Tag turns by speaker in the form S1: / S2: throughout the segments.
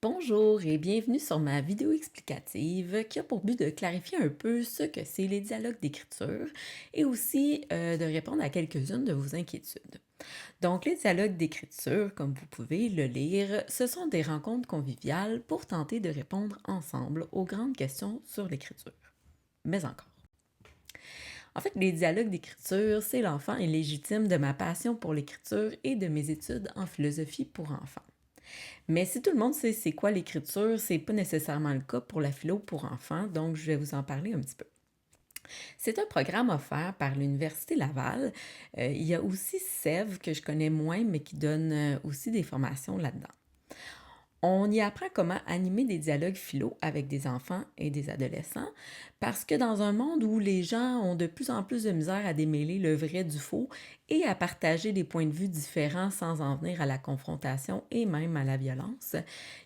S1: Bonjour et bienvenue sur ma vidéo explicative qui a pour but de clarifier un peu ce que c'est les dialogues d'écriture et aussi de répondre à quelques-unes de vos inquiétudes. Donc, les dialogues d'écriture, comme vous pouvez le lire, ce sont des rencontres conviviales pour tenter de répondre ensemble aux grandes questions sur l'écriture. Mais encore. En fait, les dialogues d'écriture, c'est l'enfant illégitime de ma passion pour l'écriture et de mes études en philosophie pour enfants. Mais si tout le monde sait c'est quoi l'écriture, c'est pas nécessairement le cas pour la philo pour enfants, donc je vais vous en parler un petit peu. C'est un programme offert par l'Université Laval. Il y a aussi SEV que je connais moins, mais qui donne aussi des formations là-dedans. On y apprend comment animer des dialogues philo avec des enfants et des adolescents, parce que dans un monde où les gens ont de plus en plus de misère à démêler le vrai du faux et à partager des points de vue différents sans en venir à la confrontation et même à la violence,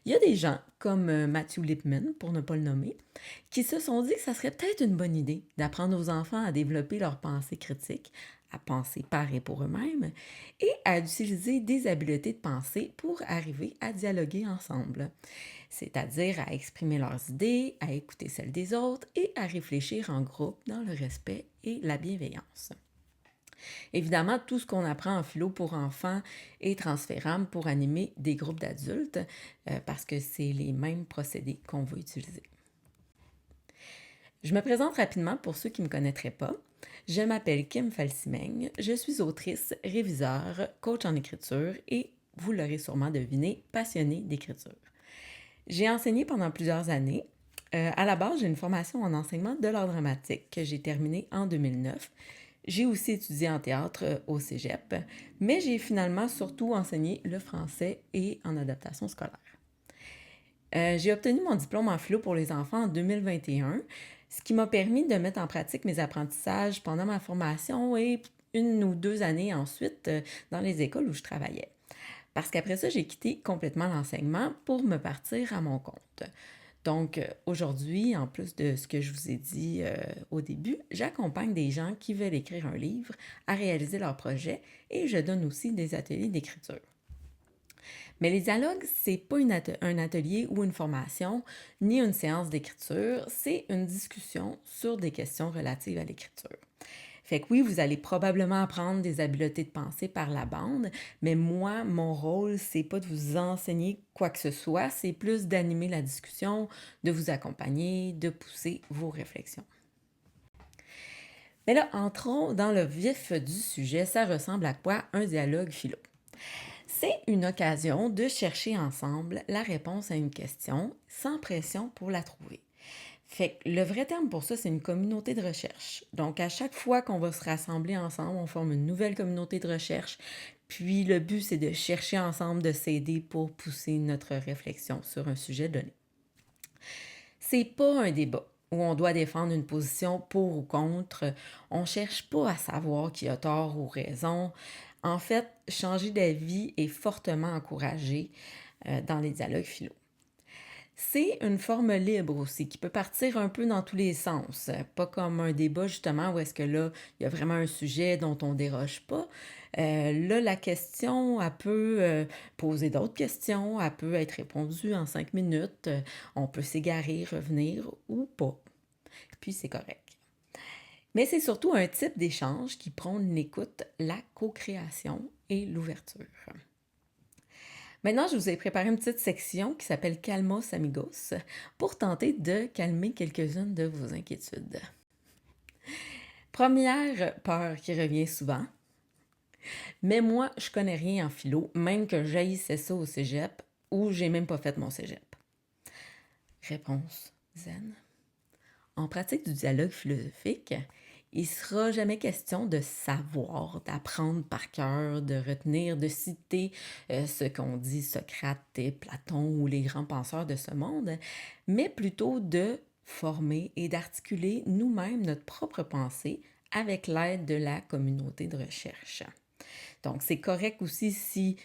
S1: il y a des gens, comme Matthew Lipman, pour ne pas le nommer, qui se sont dit que ça serait peut-être une bonne idée d'apprendre aux enfants à développer leur pensée critique, à penser par et pour eux-mêmes, et à utiliser des habiletés de pensée pour arriver à dialoguer ensemble, c'est-à-dire à exprimer leurs idées, à écouter celles des autres et à réfléchir en groupe dans le respect et la bienveillance. Évidemment, tout ce qu'on apprend en philo pour enfants est transférable pour animer des groupes d'adultes parce que c'est les mêmes procédés qu'on va utiliser. Je me présente rapidement pour ceux qui ne me connaîtraient pas. Je m'appelle Kim Falsimeng, je suis autrice, réviseur, coach en écriture et, vous l'aurez sûrement deviné, passionnée d'écriture. J'ai enseigné pendant plusieurs années. À la base, j'ai une formation en enseignement de l'art dramatique que j'ai terminée en 2009. J'ai aussi étudié en théâtre au cégep, mais j'ai finalement surtout enseigné le français et en adaptation scolaire. J'ai obtenu mon diplôme en philo pour les enfants en 2021, ce qui m'a permis de mettre en pratique mes apprentissages pendant ma formation et une ou deux années ensuite dans les écoles où je travaillais. Parce qu'après ça, j'ai quitté complètement l'enseignement pour me partir à mon compte. Donc aujourd'hui, en plus de ce que je vous ai dit au début, j'accompagne des gens qui veulent écrire un livre à réaliser leur projet et je donne aussi des ateliers d'écriture. Mais les dialogues, c'est pas un atelier ou une formation, ni une séance d'écriture, c'est une discussion sur des questions relatives à l'écriture. Fait que oui, vous allez probablement apprendre des habiletés de pensée par la bande, mais moi, mon rôle, c'est pas de vous enseigner quoi que ce soit, c'est plus d'animer la discussion, de vous accompagner, de pousser vos réflexions. Mais là, entrons dans le vif du sujet, ça ressemble à quoi un dialogue philo? C'est une occasion de chercher ensemble la réponse à une question sans pression pour la trouver. Fait que le vrai terme pour ça, c'est une communauté de recherche. Donc, à chaque fois qu'on va se rassembler ensemble, on forme une nouvelle communauté de recherche. Puis, le but, c'est de chercher ensemble, de s'aider pour pousser notre réflexion sur un sujet donné. C'est pas un débat où on doit défendre une position pour ou contre. On cherche pas à savoir qui a tort ou raison. En fait, changer d'avis est fortement encouragé dans les dialogues philo. C'est une forme libre aussi, qui peut partir un peu dans tous les sens. Pas comme un débat, justement, où est-ce que là, il y a vraiment un sujet dont on déroge pas. Là, la question, elle peut poser d'autres questions, elle peut être répondue en 5 minutes. On peut s'égarer, revenir ou pas. Puis c'est correct. Mais c'est surtout un type d'échange qui prône l'écoute, la co-création et l'ouverture. Maintenant, je vous ai préparé une petite section qui s'appelle Calmos Amigos pour tenter de calmer quelques-unes de vos inquiétudes. Première peur qui revient souvent. Mais moi, je connais rien en philo, même que j'haïssais ça au cégep ou j'ai même pas fait mon cégep. Réponse zen. En pratique du dialogue philosophique, il ne sera jamais question de savoir, d'apprendre par cœur, de retenir, de citer ce qu'ont dit Socrate et Platon ou les grands penseurs de ce monde, mais plutôt de former et d'articuler nous-mêmes notre propre pensée avec l'aide de la communauté de recherche. Donc, c'est correct aussi si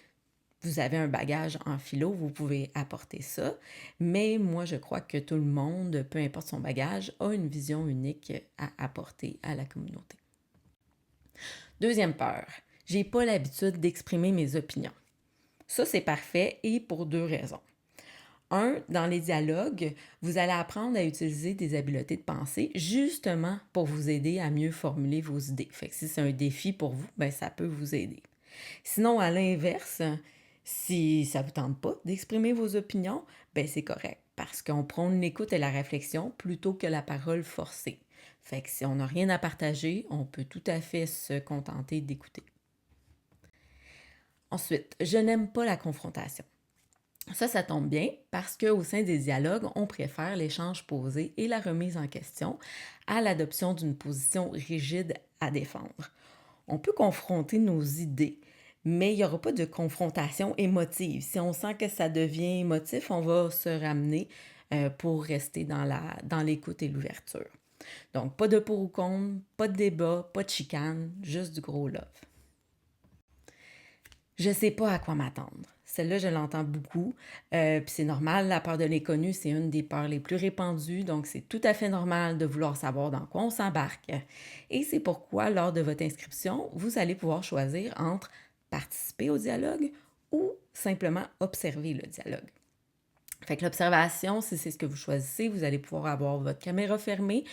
S1: vous avez un bagage en philo, vous pouvez apporter ça. Mais moi, je crois que tout le monde, peu importe son bagage, a une vision unique à apporter à la communauté. Deuxième peur, j'ai pas l'habitude d'exprimer mes opinions. Ça, c'est parfait et pour deux raisons. Dans les dialogues, vous allez apprendre à utiliser des habiletés de pensée justement pour vous aider à mieux formuler vos idées. Fait que si c'est un défi pour vous, ben ça peut vous aider. Sinon, à l'inverse, si ça ne vous tente pas d'exprimer vos opinions, ben c'est correct parce qu'on prône l'écoute et la réflexion plutôt que la parole forcée. Fait que si on n'a rien à partager, on peut tout à fait se contenter d'écouter. Ensuite, je n'aime pas la confrontation. Ça tombe bien parce qu'au sein des dialogues, on préfère l'échange posé et la remise en question à l'adoption d'une position rigide à défendre. On peut confronter nos idées, mais il n'y aura pas de confrontation émotive. Si on sent que ça devient émotif, on va se ramener pour rester dans l'écoute et l'ouverture. Donc, pas de pour ou contre, pas de débat, pas de chicane, juste du gros love. Je sais pas à quoi m'attendre. Celle-là, je l'entends beaucoup. Puis c'est normal, la peur de l'inconnu, c'est une des peurs les plus répandues. Donc, c'est tout à fait normal de vouloir savoir dans quoi on s'embarque. Et c'est pourquoi, lors de votre inscription, vous allez pouvoir choisir entre participer au dialogue ou simplement observer le dialogue. Fait que l'observation, si c'est ce que vous choisissez, vous allez pouvoir avoir votre caméra fermée,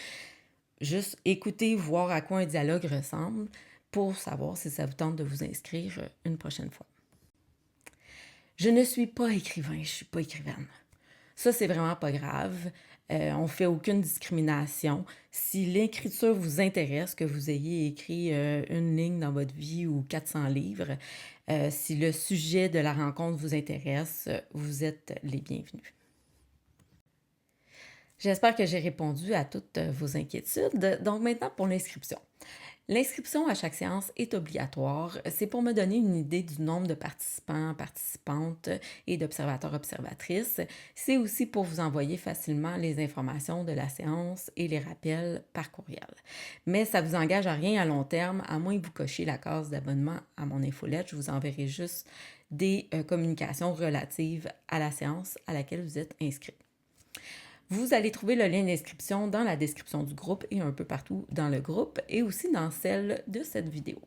S1: juste écouter, voir à quoi un dialogue ressemble pour savoir si ça vous tente de vous inscrire une prochaine fois. Je ne suis pas écrivain, je suis pas écrivaine. Ça, c'est vraiment pas grave. On fait aucune discrimination. Si l'écriture vous intéresse, que vous ayez écrit une ligne dans votre vie ou 400 livres, si le sujet de la rencontre vous intéresse, vous êtes les bienvenus. J'espère que j'ai répondu à toutes vos inquiétudes. Donc maintenant pour l'inscription. L'inscription à chaque séance est obligatoire. C'est pour me donner une idée du nombre de participants, participantes et d'observateurs, observatrices. C'est aussi pour vous envoyer facilement les informations de la séance et les rappels par courriel. Mais ça ne vous engage à rien à long terme, à moins que vous cochiez la case d'abonnement à mon infolette. Je vous enverrai juste des communications relatives à la séance à laquelle vous êtes inscrit. Vous allez trouver le lien d'inscription dans la description du groupe et un peu partout dans le groupe et aussi dans celle de cette vidéo.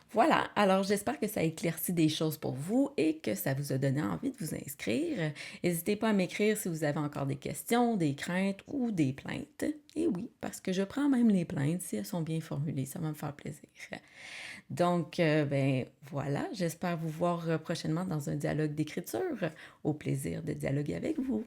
S1: Voilà, alors j'espère que ça éclaircit des choses pour vous et que ça vous a donné envie de vous inscrire. N'hésitez pas à m'écrire si vous avez encore des questions, des craintes ou des plaintes. Et oui, parce que je prends même les plaintes si elles sont bien formulées, ça va me faire plaisir. Donc, ben voilà, j'espère vous voir prochainement dans un dialogue d'écriture. Au plaisir de dialoguer avec vous.